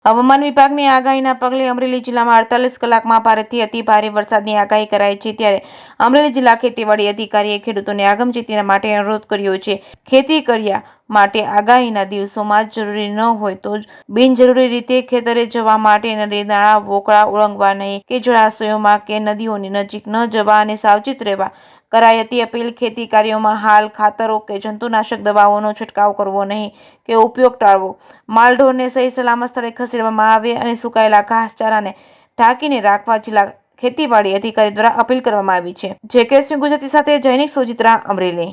હવામાન વિભાગની આગાહીના પગલે અમરેલી જિલ્લામાં 48 કલાકમાં ભારેથી અતિ ભારે વરસાદની આગાહી કરાઈ છે। ત્યારે અમરેલી જિલ્લા ખેતીવાડી અધિકારીએ ખેડૂતોને આગમચેતી માટે અનુરોધ કર્યો છે। ખેતી કર્યા માટે આગાહીના દિવસોમાં જરૂરી ન હોય તો બિનજરૂરી રીતે ખેતરે જવા માટે નદી નાળા વોકળા ઓળંગવા નહીં કે જળાશયોમાં કે નદીઓની નજીક ન જવા અને સાવચેત રહેવા કરાઈ હતી અપીલ। ખેતી કાર્યોમાં હાલ ખાતરો કે જંતુનાશક દવાઓનો છંટકાવ કરવો નહીં કે ઉપયોગ ટાળવો। માલઢોરને સહી સલામત સ્થળે ખસેડવામાં આવે અને સુકાયેલા ઘાસચારાને ઢાંકીને રાખવા જિલ્લા ખેતીવાડી અધિકારી દ્વારા અપીલ કરવામાં આવી છે। જેકેએસ ગુજરાતી સાથે જૈનિક સોજિત્રા, અમરેલી।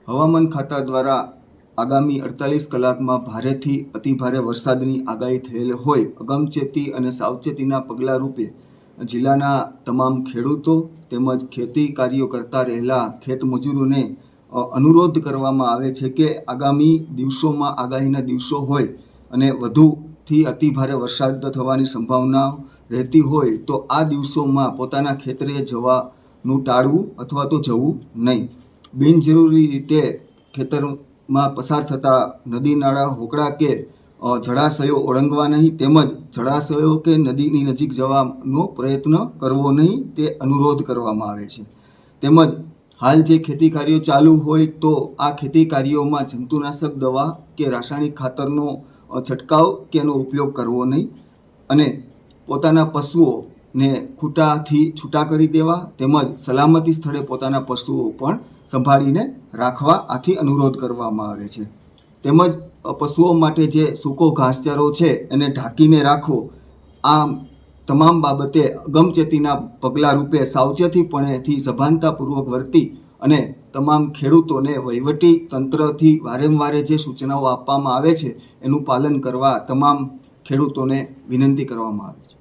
હવામાન ખાતા દ્વારા આગામી 48 કલાકમાં ભારેથી અતિભારે વરસાદની આગાહી થયેલ હોય અગમચેતી અને સાવચેતીના પગલા રૂપે જિલ્લાના તમામ ખેડૂતો તેમજ ખેતી કાર્યો કરતા રહેલા ખેતમજૂરોને અનુરોધ કરવામાં આવે છે કે આગામી દિવસોમાં આગાહીના દિવસો હોય અને વધુથી અતિભારે વરસાદ થવાની સંભાવના રહેતી હોય તો આ દિવસોમાં પોતાના ખેતરે જવાનું ટાળવું અથવા તો જવું નહીં। બિનજરૂરી રીતે ખેતરમાં પસાર થતા નદી નાળા હોકળા કે જળાશયો ઓળંગવા નહીં તેમજ જળાશયો કે નદીની નજીક જવાનો પ્રયત્ન કરવો નહીં તે અનુરોધ કરવામાં આવે છે। તેમજ હાલ જે ખેતી કાર્યો ચાલુ હોય તો આ ખેતી કાર્યોમાં જંતુનાશક દવા કે રાસાયણિક ખાતરનો છંટકાવ કે એનો ઉપયોગ કરવો નહીં અને પોતાના પશુઓને ખૂંટાથી છૂટા કરી દેવા તેમજ સલામતી સ્થળે પોતાના પશુઓ પણ સંભાળીને રાખવા આથી અનુરોધ કરવામાં આવે છે। તેમજ પશુઓ માટે જે સૂકો ઘાસચારો છે એને ઢાંકીને રાખવો। આ તમામ બાબતે અગમચેતીના પગલાં રૂપે સાવચેતીપણેથી સભાનતાપૂર્વક વર્તી અને તમામ ખેડૂતોને વહીવટી તંત્રથી વારંવારે જે સૂચનાઓ આપવામાં આવે છે એનું પાલન કરવા તમામ ખેડૂતોને વિનંતી કરવામાં આવે છે।